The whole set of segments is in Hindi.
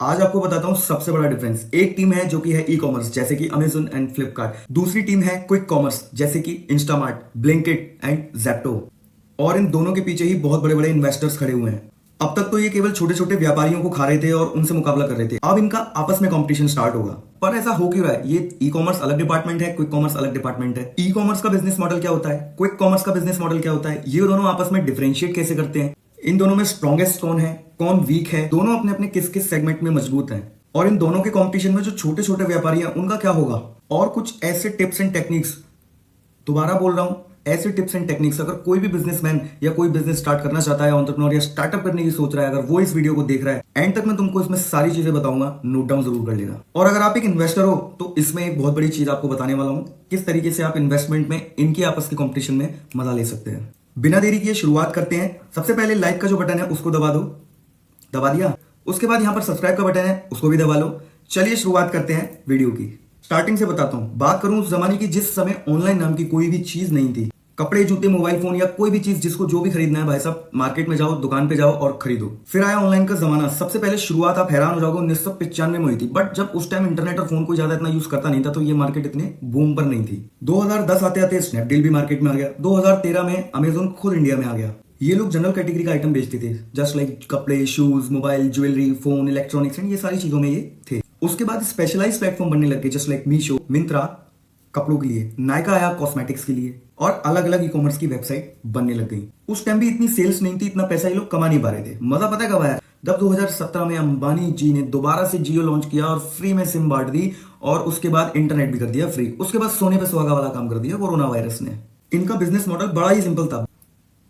आज आपको बताता हूँ सबसे बड़ा डिफरेंस। एक टीम है जो कि है ई कॉमर्स जैसे कि अमेजन एंड फ्लिपकार्ट। दूसरी टीम है क्विक कॉमर्स जैसे कि इंस्टामार्ट, ब्लिंकिट एंड जेप्टो। और इन दोनों के पीछे ही बहुत बड़े बड़े इन्वेस्टर्स खड़े हुए हैं। अब तक तो ये केवल छोटे छोटे व्यापारियों को खा रहे थे और उनसे मुकाबला कर रहे थे। अब इनका आपस में कंपटीशन स्टार्ट होगा। पर ऐसा हो क्यों रहा है? ये ई कॉमर्स अलग डिपार्टमेंट है, क्विक कॉमर्स अलग डिपार्टमेंट है। ई कॉमर्स का बिजनेस मॉडल क्या होता है, क्विक कॉमर्स का बिजनेस मॉडल क्या होता है, ये दोनों आपस में डिफरेंशिएट कैसे करते हैं, इन दोनों में स्ट्रॉन्गेस्ट कौन है, कौन वीक है, दोनों अपने अपने किस किस सेगमेंट में मजबूत हैं, और इन दोनों के कंपटीशन में जो छोटे छोटे व्यापारी हैं उनका क्या होगा, और कुछ ऐसे टिप्स एंड टेक्निक्स। दोबारा बोल रहा हूं, ऐसे टिप्स एंड टेक्निक्स अगर कोई भी बिजनेसमैन या कोई बिजनेस स्टार्ट करना चाहता है, एंटरप्रेन्योर या स्टार्टअप करने की सोच रहा है, अगर वो इस वीडियो को देख रहा है, एंड तक मैं तुमको इसमें सारी चीजें बताऊंगा, नोट डाउन जरूर कर लेना। और अगर आप एक इन्वेस्टर हो तो इसमें एक बहुत बड़ी चीज आपको बताने वाला हूं, किस तरीके से आप इन्वेस्टमेंट में इनकी आपस के कॉम्पिटिशन में मजा ले सकते हैं। बिना देरी किए शुरुआत करते हैं। सबसे पहले लाइक का जो बटन है उसको दबा दो, दबा दिया। उसके बाद यहां पर सब्सक्राइब का बटन है, उसको भी दबा लो। चलिए शुरुआत करते हैं वीडियो की। स्टार्टिंग से बताता हूं। बात करूं उस जमाने की जिस समय ऑनलाइन नाम की कोई भी चीज नहीं थी। कपड़े, जूते, मोबाइल फोन या कोई भी चीज जिसको जो भी खरीदना है भाई साहब, मार्केट में जाओ, दुकान पे जाओ और खरीदो। फिर आया ऑनलाइन का जमाना। सबसे पहले शुरुआत आप हैरान हो जाओगे 1995 में हुई थी, बट जब उस टाइम इंटरनेट और फोन कोई ज्यादा इतना यूज करता नहीं था तो ये मार्केट इतने बूम पर नहीं थी। 2010 आते आते स्नैपडील भी मार्केट में आ गया। 2013 में अमेजोन खुद इंडिया में आ गया। ये लोग जनरल कैटेगरी का आइटम बेचते थे, जस्ट लाइक कपड़े, shoes, mobile, jewellery, phone, electronics and ये सारी चीजों में ये थे। उसके बाद स्पेशलाइज प्लेटफॉर्म बनने लग गए, जस्ट लाइक मीशो, मिंत्रा कपड़ों के लिए, नायका आया कॉस्मेटिक्स के लिए, और अलग अलग ई कॉमर्स की वेबसाइट बनने लग गई। उस टाइम भी इतनी सेल्स नहीं थी, इतना पैसा ये लोग कमा नहीं पा रहे थे। मजा पता है कब आया? जब 2017 में अंबानी जी ने दोबारा से जियो लॉन्च किया और फ्री में सिम बांट दी, और उसके बाद इंटरनेट भी कर दिया फ्री। उसके बाद सोने पे सुहागा वाला काम कर दिया कोरोना वायरस ने। इनका बिजनेस मॉडल बड़ा ही सिंपल था।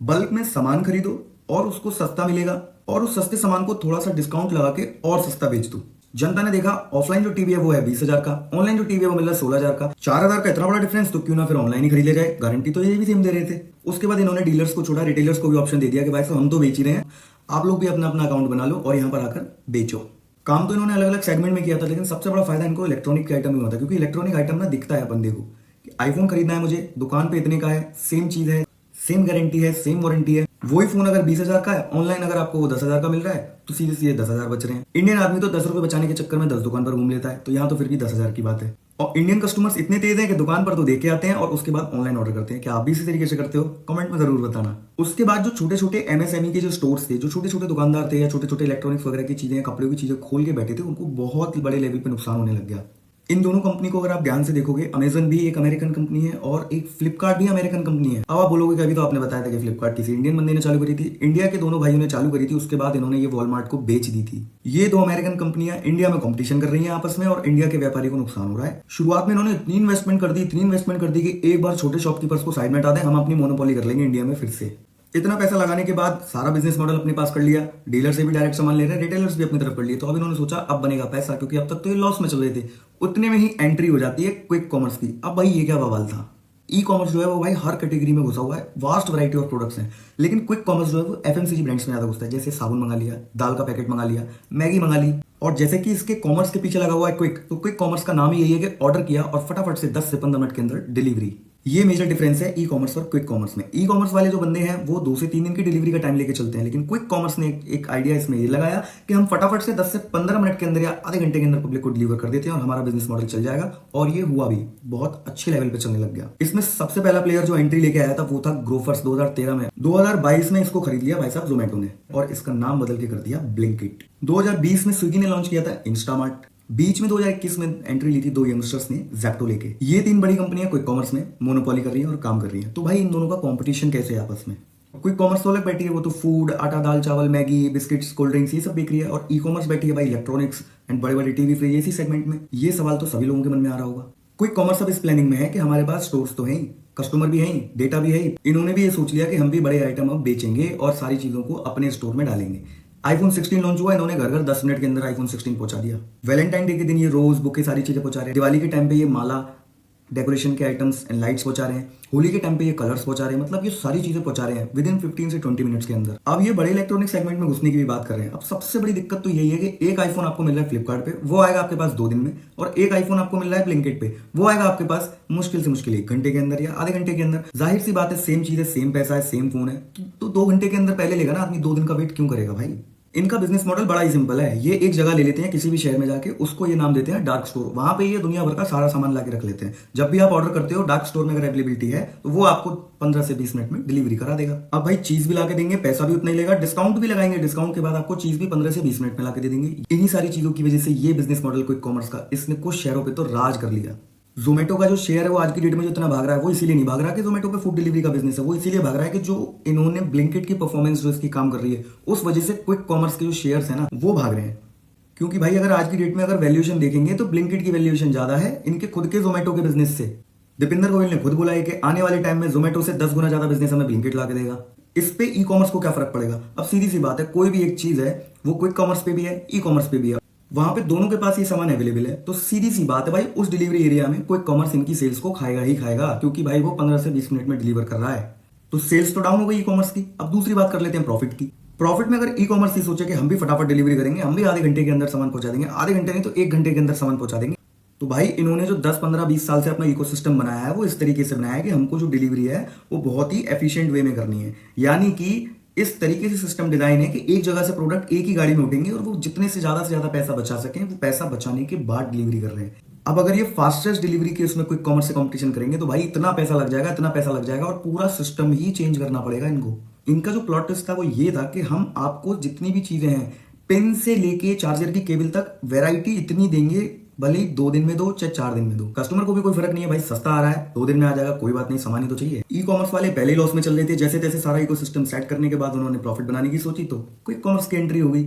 बल्क में सामान खरीदो और उसको सस्ता मिलेगा, और उस सस्ते सामान को थोड़ा सा डिस्काउंट लगा के और सस्ता बेच दो। जनता ने देखा ऑफलाइन जो टीवी है वो है 20,000 का, ऑनलाइन जो टीवी है वो मिल रहा है 16,000 का। 4,000 का इतना बड़ा डिफरेंस, तो क्यों ना फिर ऑनलाइन ही खरीद ले जाए, गारंटी तो ये भी सेम दे रहे थे। उसके बाद इन्होंने डीलर्स को छोड़ा, रिटेलर्स को भी ऑप्शन दे दिया कि भाई साहब हम तो बेच ही रहे हैं, आप लोग भी अपना अपना अकाउंट बना लो और यहाँ पर आकर बेचो। काम तो इन्होंने अलग अलग सेगमेंट में किया था, लेकिन सबसे बड़ा फायदा इनको इलेक्ट्रॉनिक के आइटम में हुआ था, क्योंकि इलेक्ट्रॉनिक आइटम ना दिखता है बंदे को कि आईफोन खरीदना है मुझे, दुकान पे इतने का है, सेम चीज है, सेम गारंटी है, सेम वारंटी है। वही फोन अगर 20,000 का है, ऑनलाइन अगर आपको वो 10,000 का मिल रहा है, तो सीधे सीधे 10,000 बच रहे हैं। इंडियन आदमी तो 10 रुपए बचाने के चक्कर में 10 दुकान पर घूम लेता है, तो यहाँ तो फिर भी 10,000 की बात है। और इंडियन कस्टमर्स इतने तेज हैं कि दुकान पर तो देख के आते हैं और उसके बाद ऑनलाइन ऑर्डर करते हैं। क्या आप भी इसी तरीके से करते हो? कमेंट में जरूर बताना। उसके बाद जो छोटे छोटे एमएसएमई के जो स्टोर्स थे, जो छोटे छोटे दुकानदार थे या छोटे छोटे इलेक्ट्रॉनिक्स वगैरह की चीजें, कपड़ों की चीजें खोल के बैठे थे, उनको बहुत बड़े लेवल पे नुकसान होने लग गया। इन दोनों कंपनी को अगर आप ध्यान से देखोगे, अमेजन भी एक अमेरिकन कंपनी है और एक फ्लिपकार्ट भी अमेरिकन कंपनी है। अब आप बोलोगे कि अभी तो आपने बताया था कि फ्लिपकार्ट किसी इंडियन बंदे ने चालू करी थी। इंडिया के दोनों भाइयों ने चालू करी थी, उसके बाद इन्होंने ये वॉलमार्ट को बेच दी थी। ये दो अमेरिकन कंपनियां इंडिया में कॉम्पिटिशन कर रही है आपस में, और इंडिया के व्यापारी को नुकसान हो रहा है। शुरुआत में इन्होंने इतनी इन्वेस्टमेंट कर दी कि एक बार छोटे शॉपकीपर्स को साइड में हटा दें, हम अपनी मोनोपोली कर लेंगे इंडिया में फिर से। इतना पैसा लगाने के बाद सारा बिजनेस मॉडल अपने पास कर लिया, डीलर से भी डायरेक्ट सामान ले रहे हैं, रिटेलर्स भी अपनी तरफ कर लिए। तो अब इन्होंने सोचा अब बनेगा पैसा, क्योंकि अब तक तो ये लॉस में चल रहे थे। उतने में ही एंट्री हो जाती है क्विक कॉमर्स की। अब भाई ये क्या बवाल था? ई कॉमर्स जो है वो भाई हर कैटेगरी में घुसा हुआ है, वास्ट वैरायटी ऑफ प्रोडक्ट्स हैं। लेकिन क्विक कॉमर्स जो है वो एफएमसीजी ब्रांड्स में ज्यादा घुसता है, जैसे साबुन मंगा लिया, दाल का पैकेट मंगा लिया, मैगी मंगा ली। और जैसे कि इसके कॉमर्स के पीछे लगा हुआ है क्विक, तो क्विक कॉमर्स का नाम ही यही है कि ऑर्डर किया और फटाफट से 10 से 15 मिनट के अंदर डिलीवरी। ये मेजर डिफरेंस है ई कॉमर्स और क्विक कॉमर्स में। ई कॉमर्स वाले जो बंदे हैं वो 2 से 3 दिन की डिलीवरी का टाइम लेके चलते हैं, लेकिन क्विक कॉमर्स ने एक आइडिया इसमें ये लगाया कि हम फटाफट से 10 से 15 मिनट के अंदर या आधे घंटे के अंदर पब्लिक को डिलीवर कर देते हैं और हमारा बिजनेस मॉडल चल जाएगा। और ये हुआ भी, बहुत अच्छे लेवल पे चलने लग गया। इसमें सबसे पहला प्लेयर जो एंट्री लेके आया था वो था ग्रोफर्स 2013 में। 2022 में इसको खरीद लिया भाई साहब जोमेटो ने, और इसका नाम बदल के कर दिया ब्लिंकिट। 2020 में स्विगी ने लॉन्च किया था इंस्टामार्ट। बीच में 2021 में एंट्री ली थी 2 यंगस्टर्स ने जेप्टो लेके। ये 3 बड़ी कंपनियां क्विक कॉमर्स में मोनोपोली कर रही हैं और काम कर रही हैं। तो भाई इन दोनों का कंपटीशन कैसे है आपस में? क्विक कॉमर्स तो अलग बैठी है, वो तो फूड, आटा, दाल, चावल, मैगी, बिस्किट्स, कोल्ड ड्रिंक्स ये सब बेच रही है। और ई कॉमर्स बैठी है भाई इलेक्ट्रॉनिक्स एंड बड़े बड़े टीवी, फ्रिज, इसी सेगमेंट में। ये सवाल तो सभी लोगों के मन में आ रहा होगा। क्विक कॉमर्स अब इस प्लानिंग में है कि हमारे पास स्टोर्स तो हैं, कस्टमर भी हैं, डेटा भी है। इन्होंने भी ये सोच लिया कि हम भी बड़े आइटम अब बेचेंगे और सारी चीजों को अपने स्टोर में डालेंगे। आईफोन 16 लॉन्च हुआ, इन्होंने घर घर 10 मिनट के अंदर आईफोन 16 पहुंचा दिया। वैलेंटाइन डे के दिन ये रोज बुके सारी चीजें पहुंचा रहे हैं। दिवाली के टाइम पे ये माला, डेकोरेशन के आइटम्स एंड लाइट्स पहुंचा रहे हैं। होली के टाइम पे ये कलर्स पहुंचा रहे हैं। मतलब ये सारी चीजें पहुंचा रहे हैं विद इन 15 से 20 मिनट्स के अंदर। अब ये बड़े इलेक्ट्रॉनिक सेगमेंट में घुसने की भी बात कर रहे हैं। अब सबसे बड़ी दिक्कत तो यही है कि एक आईफोन आपको मिल रहा है फ्लिपकार्ट पे, वो आएगा आपके पास 2 दिन में, और एक आईफोन आपको मिल रहा है ब्लिंकिट पे, वो आएगा आपके पास मुश्किल से मुश्किल 1 घंटे के अंदर या आधे घंटे के अंदर। जाहिर सी बात है, सेम चीज है, सेम पैसा है, सेम फोन है, तो 2 घंटे के अंदर पहले लेगा ना आदमी, 2 दिन का वेट क्यों करेगा भाई? इनका बिजनेस मॉडल बड़ा ही सिंपल है। ये एक जगह ले लेते हैं किसी भी शहर में जाके, उसको ये नाम देते हैं डार्क स्टोर। वहां पे ये दुनिया भर का सारा सामान लाके रख लेते हैं। जब भी आप ऑर्डर करते हो डार्क स्टोर में अगर अवेलेबिलिटी है तो वो आपको 15 से 20 मिनट में डिलीवरी करा देगा। अब भाई चीज भी लाके देंगे, पैसा भी उतना ही लेगा, डिस्काउंट भी लगाएंगे, डिस्काउंट के बाद आपको चीज भी 15 से 20 मिनट में लाके दे देंगे। इन्हीं सारी चीजों की वजह से ये बिजनेस मॉडल क्विक कॉमर्स का इसने कुछ शहरों पर तो राज कर लिया। जोमेटो का जो शेयर है वो आज की डेट में जो इतना भाग रहा है वो इसीलिए नहीं भाग रहा कि जोमेटो पे फूड डिलीवरी का बिजनेस है, वो इसीलिए भाग रहा है कि जो इन्होंने ब्लिंकिट की परफॉर्मेंस जो इसकी काम कर रही है उस वजह से क्विक कॉमर्स के जो शेयर्स है ना वो भाग रहे हैं। क्योंकि भाई अगर आज की डेट में अगर वैल्यूएशन देखेंगे तो ब्लिंकिट की वैल्यूएशन ज्यादा है इनके खुद के जोमेटो के बिजनेस से। दीपिंदर गोयल ने खुद बोला है कि आने वाले टाइम में जोमेटो से 10 गुना ज्यादा बिजनेस हमें ब्लिंकिट ला के देगा। इस पे ई कॉमर्स को क्या फर्क पड़ेगा? अब सीधी सी बात है, कोई भी एक चीज है वो क्विक कॉमर्स पे भी है, ई कॉमर्स पे भी है, वहां पे दोनों के पास ये सामान अवेलेबल है, तो सीधी सी बात है भाई उस डिलीवरी एरिया में क्विक कॉमर्स इनकी सेल्स को खाएगा ही खाएगा, क्योंकि भाई वो 15 से 20 मिनट में डिलीवर कर रहा है। तो सेल्स तो डाउन हो गई ई कॉमर्स की। अब दूसरी बात कर लेते हैं प्रॉफिट की। प्रॉफिट में अगर ई कॉमर्स ही सोचे कि हम भी फटाफट डिलीवरी करेंगे, हम भी आधे घंटे के अंदर सामान पहुंचा देंगे, आधे घंटे नहीं तो 1 घंटे के अंदर सामान पहुंचा देंगे, तो भाई इन्होंने जो 10 15 20 साल से अपना इकोसिस्टम बनाया है वो इस तरीके से बनाया है कि हमको जो डिलीवरी है वो बहुत ही एफिशिएंट वे में करनी है। यानी कि इस तरीके से सिस्टम डिजाइन है कि एक जगह से प्रोडक्ट एक ही गाड़ी में उठेंगे और वो जितने से ज्यादा पैसा बचा सकें वो पैसा बचाने के बाद डिलीवरी कर रहे हैं। अब अगर ये फास्टेस्ट डिलीवरी के उसमें क्विक कॉमर्स से कंपटीशन करेंगे तो भाई इतना पैसा लग जाएगा, इतना पैसा लग जाएगा और पूरा सिस्टम ही चेंज करना पड़ेगा इनको। इनका जो प्लॉट ट्विस्ट था वो ये था कि हम आपको जितनी भी चीजें हैं पेन से लेके चार्जर की केबल तक वैरायटी इतनी देंगे, भले ही 2 दिन में दो चाहे 4 दिन में दो, कस्टमर को भी कोई फर्क नहीं है भाई, सस्ता आ रहा है 2 दिन में आ जाएगा, कोई बात नहीं, सामान ही तो चाहिए। ई कॉमर्स वाले पहले लॉस में चल रहे थे, जैसे तैसे सारा इकोसिस्टम सेट करने के बाद उन्होंने प्रॉफिट बनाने की सोची तो क्विक कॉमर्स की एंट्री हो गई।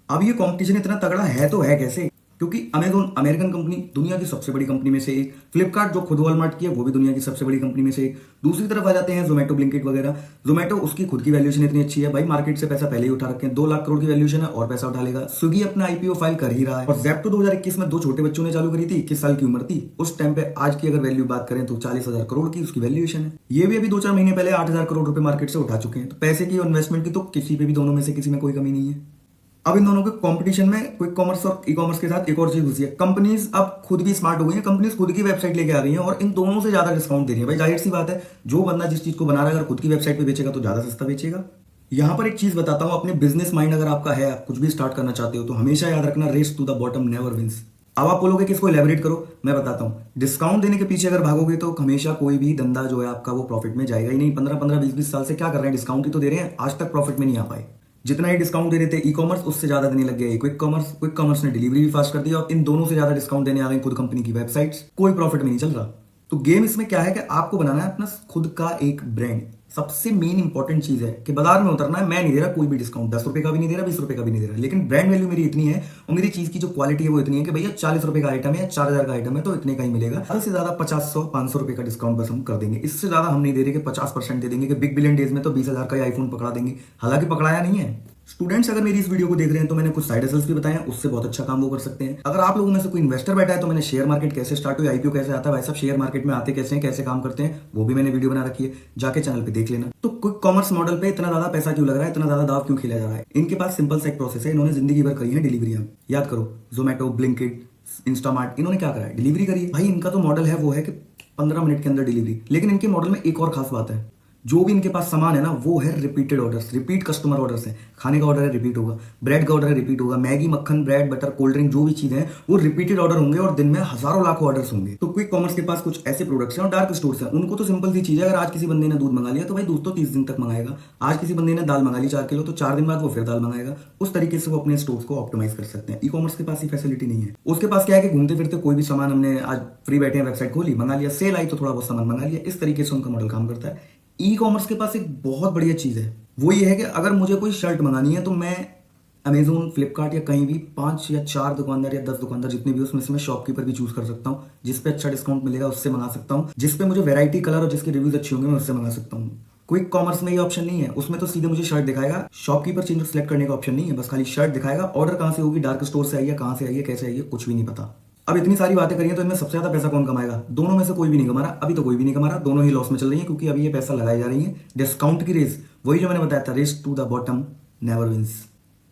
अब ये कंपटीशन इतना तगड़ा है तो है कैसे? क्योंकि अमेजोन अमेरिकन कंपनी, दुनिया की सबसे बड़ी कंपनी में से एक, फ्लिपकार्ट जो खुद वॉलमार्ट की है वो भी दुनिया की सबसे बड़ी कंपनी में से एक, दूसरी तरफ आ जाते हैं जोमेटो ब्लिंकिट वगैरह। जोमेटो उसकी खुद की वैल्यूएशन इतनी अच्छी है भाई, मार्केट से पैसा पहले ही उठा रखे हैं, 2 लाख करोड़ की वैल्यूएशन है और पैसा उठा लेगा। स्विगी अपना आईपीओ फाइल कर ही रहा है। और जेप्टो 2021 में 2 छोटे बच्चों ने चालू करी थी, 21 साल की उम्र थी उस टाइम पे। आज की अगर वैल्यू बात करें तो 40,000 करोड़ की उसकी वैल्यूएशन है। ये भी अभी 2-4 महीने पहले 8,000 करोड़ रुपए मार्केट से उठा चुके हैं। तो पैसे की इन्वेस्टमेंट की तो किसी पे भी, दोनों में से किसी में कोई कमी नहीं है। अब इन दोनों के कंपटीशन में क्विक कॉमर्स और ई कॉमर्स के साथ एक और चीज घुसी है, कंपनीज अब खुद भी स्मार्ट हो गई हैं, कंपनीज खुद की वेबसाइट लेके आ रही हैं और इन दोनों से ज्यादा डिस्काउंट दे रही है। भाई जाहिर सी बात है, जो बंदा जिस चीज को बना रहा है अगर खुद की वेबसाइट पे बेचेगा तो ज्यादा सस्ता बेचेगा। यहां पर एक चीज बताता हूं, अपने बिजनेस माइंड अगर आपका है, आप कुछ भी स्टार्ट करना चाहते हो तो हमेशा याद रखना, race to the bottom never wins. अब आप बोलोगे कि इसको एलैबोरेट करो, मैं बताता हूं। डिस्काउंट देने के पीछे अगर भागोगे तो हमेशा कोई भी धंधा जो है आपका वो प्रॉफिट में जाएगा ही नहीं। 15-15, 20-20 साल से क्या कर रहे हैं, डिस्काउंट ही तो दे रहे हैं, आज तक प्रॉफिट में नहीं आ पाए। जितना ही डिस्काउंट दे रहे थे ई कॉमर्स, उससे ज्यादा देने लग गया क्विक कॉमर्स। क्विक कॉमर्स ने डिलीवरी भी फास्ट कर दिया और इन दोनों से ज्यादा डिस्काउंट देने आ गई खुद कंपनी की वेबसाइट्स। कोई प्रॉफिट में नहीं चल रहा। तो गेम इसमें क्या है कि आपको बनाना है अपना खुद का एक ब्रांड। सबसे मेन इंपॉर्टेंट चीज है कि बाजार में उतरना है। मैं नहीं दे रहा कोई भी डिस्काउंट, 10 रुपए का भी नहीं दे रहा, 20 रुपए का भी नहीं दे रहा, लेकिन ब्रांड वैल्यू मेरी इतनी है और मेरी चीज की जो क्वालिटी है वो इतनी है कि भैया 40 रुपए का आइटम है या 4,000 का आइटम है तो इतने का ही मिलेगा। ज्यादा से ज्यादा 50-100-500 रुपए का डिस्काउंट बस हम कर देंगे, इससे ज्यादा हम नहीं दे रहे कि 50% दे देंगे कि बिग बिलियन डेज में तो 20,000 का आईफोन पकड़ा देंगे, हालांकि पकड़ाया नहीं है। स्टूडेंट्स अगर मेरी इस वीडियो को देख रहे हैं तो मैंने कुछ साइड हसल्स भी बताए हैं, उससे बहुत अच्छा काम वो कर सकते हैं। अगर आप लोगों में से कोई इन्वेस्टर बैठा है तो मैंने शेयर मार्केट कैसे स्टार्ट हुई, आईपीओ कैसे आता है, भाई सब शेयर मार्केट में आते कैसे हैं, कैसे काम करते हैं, वो भी मैंने वीडियो बना रखी है, जाके चैनल पे देख लेना। तो क्विक कॉमर्स मॉडल पे इतना ज्यादा पैसा क्यों लग रहा है, इतना ज्यादा दाव क्यों खेला जा रहा है? इनके पास सिंपल सा एक प्रोसेस है, इन्होंने जिंदगी भर करी है डिलीवरियां। याद करो, जोमेटो, ब्लिंकिट, इंस्टामार्ट, इन्होंने क्या करा है, डिलीवरी करी है। भाई इनका तो मॉडल है वो है कि 15 मिनट के अंदर डिलीवरी। लेकिन इनके मॉडल में एक और खास बात है, जो भी इनके पास सामान है ना वो है repeated orders, repeat customer orders है। खाने का ऑर्डर है रिपीट होगा, ब्रेड का ऑर्डर है रिपीट होगा, मैगी, मक्खन, ब्रेड, बटर, कोल्ड ड्रिंक, जो भी चीजें हैं वो रिपीटेड ऑर्डर होंगे और दिन में हजारों लाखों ऑर्डर्स होंगे। तो क्विक कॉमर्स के पास कुछ ऐसे प्रोडक्ट्स हैं और डार्क स्टोर्स हैं, उनको तो सिंपल सी चीज है, अगर आज किसी बंदे ने दूध मंगा लिया तो भाई दूध तो 30 दिन तक मंगाएगा। आज किसी बंदे ने दाल मंगा ली 4 किलो तो 4 दिन बाद वो फिर दाल मंगाएगा। उस तरीके से वो अपने स्टोर्स को ऑप्टिमाइज कर सकते हैं। ई कॉमर्स के पास ये फैसिलिटी नहीं है। उसके पास क्या है कि घूमते फिरते कोई भी सामान, हमने आज फ्री बैठे हैं, वेबसाइट खोली, मंगा लिया, सेल आई तो थोड़ा बहुत सामान मंगा लिया, इस तरीके से उनका मॉडल काम करता है। ई कॉमर्स के पास एक बहुत बढ़िया चीज है, वो ये है कि अगर मुझे कोई शर्ट मंगानी है तो मैं अमेजोन, फ्लिपकार्ट या कहीं भी 5 या 4 दुकानदार या 10 दुकानदार जितने भी उसमें से मैं शॉपकीपर भी चूज कर सकता हूँ, जिसपे अच्छा डिस्काउंट मिलेगा उससे मंगा सकता हूँ, जिसपे मुझे वैरायटी, कलर और जिसके रिव्यूज अच्छे होंगे मैं उससे मंगा सकता हूँ। क्विक कॉमर्स में ये ऑप्शन नहीं है, उसमें तो सीधे मुझे शर्ट दिखाएगा, शॉपकीपर चेंज सेलेक्ट करने का ऑप्शन नहीं है, बस खाली शर्ट दिखाएगा। ऑर्डर कहां से होगी, डार्क स्टोर से आई है, कहां से आई है, कैसे आई है, कुछ भी नहीं पता। अब इतनी सारी बातें करिए तो इनमें सबसे ज्यादा पैसा कौन कमाएगा? दोनों में से कोई भी नहीं कमा रहा, अभी तो कोई भी नहीं कमा रहा, दोनों ही लॉस में चल रही है, क्योंकि अभी ये पैसा लगाई जा रही है। डिस्काउंट की रेस, वही जो मैंने बताया था, race to the bottom never wins.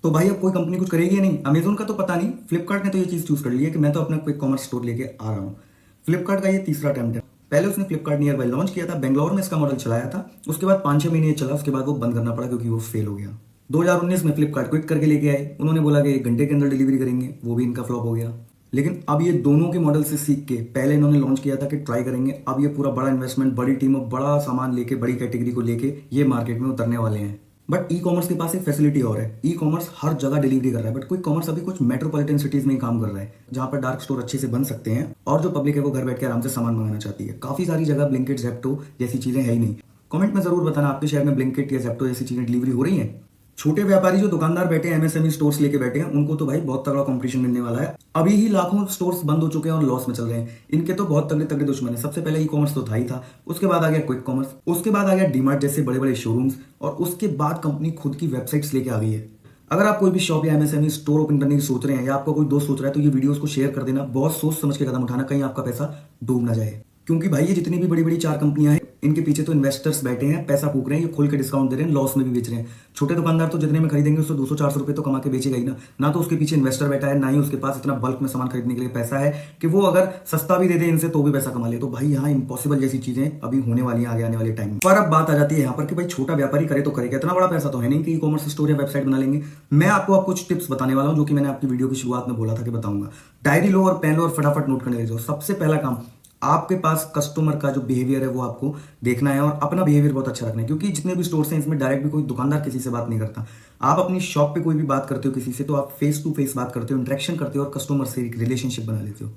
तो भाई अब कोई कंपनी कुछ करेगी या नहीं? अमेजोन का तो पता नहीं, फ्लिपकार्ट ने तो ये चीज चूज कर ली है कि मैं तो अपना क्विक कॉमर्स स्टोर लेके आ रहा हूँ। फ्लिपकार्ट का ये तीसरा अटेम्प्ट है। पहले उसने फ्लिपकार्ट नियर बाय लॉन्च किया था, बेंगलोर में इसका मॉडल चलाया था, उसके बाद 5-6 महीने चला, उसके बाद वो बंद करना पड़ा क्योंकि वो फेल हो गया। 2019 में फ्लिपकार्ट क्विक करके लेके आए, उन्होंने बोला कि 1 घंटे के अंदर डिलीवरी करेंगे, वो भी इनका फ्लॉप हो गया। लेकिन अब ये दोनों के मॉडल से सीख के पहले इन्होंने लॉन्च किया था कि ट्राई करेंगे, अब ये पूरा बड़ा इन्वेस्टमेंट, बड़ी टीम और बड़ा सामान लेके, बड़ी कैटेगरी को लेके ये मार्केट में उतरने वाले हैं। बट ई कॉमर्स के पास एक फैसिलिटी और है, ई कॉमर्स हर जगह डिलीवरी कर रहा है, बट क्विक कॉमर्स अभी कुछ मेट्रोपॉलिटन सिटीज में ही काम कर रहा है, जहां पर डार्क स्टोर अच्छे से बन सकते हैं और जो पब्लिक है वो घर बैठ के आराम से सामान मंगाना चाहती है। काफी सारी जगह ब्लिंकिट, ज़ेप्टो जैसी चीजें है ही नहीं। कमेंट में जरूर बताना आपके शहर में ब्लिंकिट या ज़ेप्टो जैसी चीजें डिलीवरी हो रही हैं। छोटे व्यापारी जो दुकानदार बैठे हैं, एमएसएमई स्टोर्स लेके बैठे हैं, उनको तो भाई बहुत तगड़ा कंपटीशन मिलने वाला है। अभी ही लाखों स्टोर्स बंद हो चुके हैं और लॉस में चल रहे हैं। इनके तो बहुत तगड़े तगड़े दुश्मन है। सबसे पहले ई कॉमर्स तो था ही था, उसके बाद आ गया क्विक कॉमर्स, उसके बाद आ गया डीमार्ट जैसे बड़े बड़े शोरूम्स, और उसके बाद कंपनी खुद की वेबसाइट्स लेके आ गई है। अगर आप कोई भी शॉप या एमएसएमई स्टोर ओपन करने की सोच रहे हैं, या आपका कोई दोस्त सोच रहा है, तो ये वीडियोस को शेयर कर देना। बहुत सोच समझ के कदम उठाना, कहीं आपका पैसा डूब ना जाए। क्योंकि भाई ये जितनी भी बड़ी बड़ी 4 कंपनियां हैं, इनके पीछे तो इन्वेस्टर्स बैठे हैं, पैसा फूक रहे हैं, ये खोल के डिस्काउंट दे रहे हैं, लॉस में भी बेच रहे हैं। छोटे दुकानदार तो जितने में खरीदेंगे उसको 200-400 रुपए तो कमा के बेचेगा ही ना तो उसके पीछे इन्वेस्टर बैठा है, ना ही उसके पास इतना बल्क में सामान खरीदने के लिए पैसा है कि वो अगर सस्ता भी दे दे इनसे तो भी पैसा कमा ले। तो भाई यहाँ इम्पॉसिबल जैसी चीजें अभी होने वाली हैं आगे आने वाले टाइम में। पर अब बात आ जाती है यहाँ पर कि भाई छोटा व्यापारी करे तो करेगा, इतना बड़ा पैसा तो है नहीं कि ई कॉमर्स स्टोर या वेबसाइट बना लेंगे। मैं आपको अब कुछ टिप्स बताने वाला हूँ, जो कि मैंने आपकी वीडियो की शुरुआत में बोला था कि बताऊंगा। डायरी लो और पेन लो और फटाफट नोट करने लग जाओ। सबसे पहला काम, आपके पास कस्टमर का जो बिहेवियर है वो आपको देखना है और अपना बिहेवियर बहुत अच्छा रखना है। क्योंकि जितने भी स्टोर्स हैं, इसमें डायरेक्ट भी कोई दुकानदार किसी से बात नहीं करता। आप अपनी शॉप पे कोई भी बात करते हो किसी से, तो आप फेस टू फेस बात करते हो, इंटरेक्शन करते हो और कस्टमर से एक रिलेशनशिप बना लेते हो।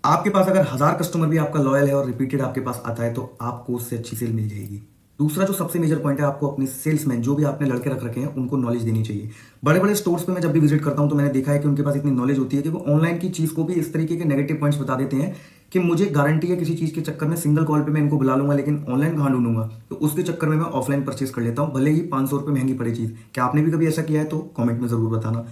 आपके पास अगर 1000 कस्टमर भी आपका लॉयल है और रिपीटेड आपके पास आता है, तो आपको उससे अच्छी सेल मिल जाएगी। दूसरा जो सबसे मेजर पॉइंट है, आपको अपने सेल्समैन जो भी आपने लड़के रख रखे हैं उनको नॉलेज देनी चाहिए। बड़े बड़े स्टोर्स पे मैं जब भी विजिट करता हूं तो मैंने देखा है कि उनके पास इतनी नॉलेज होती है कि वो ऑनलाइन की चीज को भी इस तरीके के नेगेटिव पॉइंट्स बता देते हैं कि मुझे गारंटी है किसी चीज के चक्कर में सिंगल कॉल पे मैं इनको बुला लूंगा, लेकिन ऑनलाइन कहां ढूंढूंगा, तो उसके चक्कर में मैं ऑफलाइन परचेज कर लेता हूं, भले ही 500 रुपए महंगी पड़े चीज। क्या आपने भी कभी ऐसा किया है? तो कमेंट में जरूर बताना।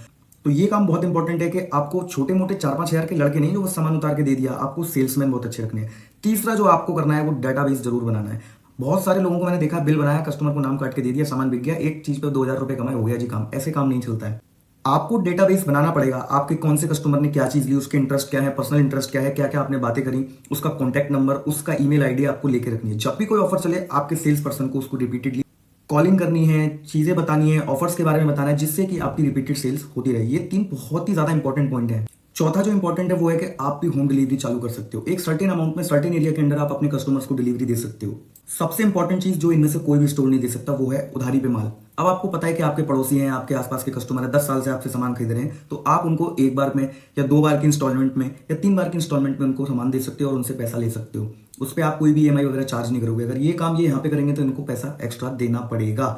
तो ये काम बहुत इंपॉर्टेंट है कि आपको छोटे मोटे 4-5 हजार के लड़के नहीं जो वो सामान उतार के दे दिया, आपको सेल्समैन बहुत अच्छे रखने हैं। तीसरा जो आपको करना है वो डेटाबेस जरूर बनाना है। बहुत सारे लोगों को मैंने देखा, बिल बनाया, कस्टमर को नाम काट के दे दिया, सामान बिक गया, एक चीज पे 2000 रुपए कमाए, हो गया जी काम। ऐसे काम नहीं चलता है। आपको डेटाबेस बनाना पड़ेगा। आपके कौन से कस्टमर ने क्या चीज ली, उसके इंटरेस्ट क्या है, पर्सनल इंटरेस्ट क्या है, क्या क्या आपने बातें करी, उसका कॉन्टैक्ट नंबर, उसका ईमेल आईडी आपको लेके रखनी है। जब भी कोई ऑफर चले, आपके सेल्स पर्सन को उसको रिपीटेडली कॉलिंग करनी है, चीजें बतानी है, ऑफर्स के बारे में बताना है, जिससे कि आपकी रिपीटेड सेल्स होती रहे। ये 3 बहुत ही ज्यादा इंपॉर्टेंट पॉइंट है। चौथा जो इंपॉर्टेंट है वो है कि आप भी होम डिलीवरी चालू कर सकते हो। एक सर्टेन अमाउंट में, सर्टेन एरिया के अंदर आप अपने कस्टमर्स को डिलीवरी दे सकते हो। सबसे इंपॉर्टेंट चीज जो इनमें से कोई भी स्टोर नहीं दे सकता वो है उधारी पे माल। अब आपको पता है कि आपके पड़ोसी हैं, आपके आसपास के कस्टमर है, 10 साल से आपसे सामान खरीद रहे हैं, तो आप उनको एक बार में या 2 बार की इंस्टॉलमेंट में या 3 बार की इंस्टॉलमेंट में उनको सामान दे सकते हो और उनसे पैसा ले सकते हो। उस पर आप कोई भी ईएमआई वगैरह चार्ज नहीं करोगे। अगर ये काम ये यहाँ पे करेंगे तो इनको पैसा एक्स्ट्रा देना पड़ेगा।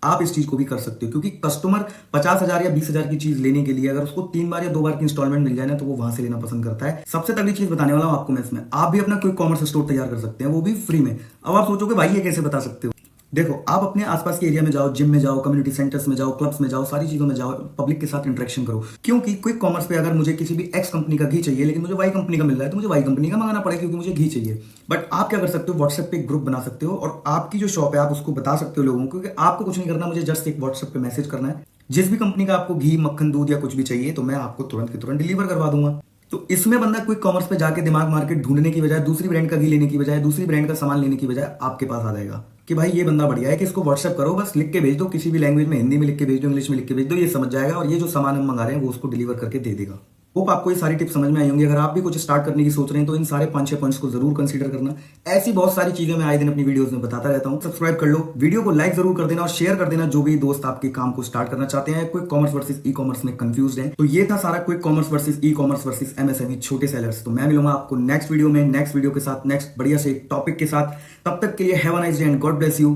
आप इस चीज को भी कर सकते हो, क्योंकि कस्टमर 50,000 या 20,000 की चीज लेने के लिए अगर उसको 3 बार या 2 बार की इंस्टॉलमेंट मिल जाए ना, तो वो वहां से लेना पसंद करता है। सबसे तगड़ी चीज बताने वाला हूं आपको मैं इसमें, आप भी अपना क्विक कॉमर्स स्टोर तैयार कर सकते हैं, वो भी फ्री में। अब आप सोचोगे भाई ये कैसे बता सकते हो? देखो, आप अपने आसपास के एरिया में जाओ, जिम में जाओ, कम्युनिटी सेंटर्स में जाओ, क्लब्स में जाओ, सारी चीजों में जाओ, पब्लिक के साथ इंटरेक्शन करो। क्योंकि क्विक कॉमर्स पे अगर मुझे किसी भी एक्स कंपनी का घी चाहिए लेकिन मुझे वाई कंपनी का मिल रहा है, तो मुझे वाई कंपनी का मंगाना पड़ेगा क्योंकि मुझे घी चाहिए। बट आप क्या कर सकते हो, व्हाट्सएप पे एक ग्रुप बना सकते हो और आपकी जो शॉप है आप उसको बता सकते हो लोगों को कि आपको कुछ नहीं करना, मुझे जस्ट एक व्हाट्सएप पे मैसेज करना है, जिस भी कंपनी का आपको घी, मक्खन, दूध या कुछ भी चाहिए, तो मैं आपको तुरंत के तुरंत डिलीवर करवा दूंगा। तो इसमें बंदा क्विक कॉमर्स पे जाके दिमाग मार्केट ढूंढने की बजाय, दूसरी ब्रांड का घी लेने की बजाय, दूसरी ब्रांड का सामान लेने की बजाय आपके पास आ जाएगा कि भाई ये बंदा बढ़िया है, कि इसको व्हाट्सएप करो, बस लिख के भेज दो, किसी भी लैंग्वेज में, हिंदी में लिख के भेज दो, इंग्लिश में लिख के भेज दो, ये समझ जाएगा और ये जो सामान हम मंगा रहे हैं वो उसको डिलीवर करके दे देगा। होप आपको ये सारी टिप्स समझ में आई होंगी। अगर आप भी कुछ स्टार्ट करने की सोच रहे हैं तो इन सारे 5-6 पॉइंट्स को जरूर कंसीडर करना। ऐसी बहुत सारी चीजें मैं आए दिन अपनी वीडियोस में बताता रहता हूं। सब्सक्राइब कर लो, वीडियो को लाइक जरूर कर देना और शेयर कर देना जो भी दोस्त आपके काम को स्टार्ट करना चाहते हैं, quick commerce versus e commerce में कंफ्यूज है। तो ये था सारा quick commerce versus e commerce versus MSME छोटे सेलर्स। तो मैं मिलूंगा आपको नेक्स्ट वीडियो में, नेक्स्ट वीडियो के साथ, नेक्स्ट बढ़िया से टॉपिक के साथ। तब तक के लिए have a nice day and God bless you.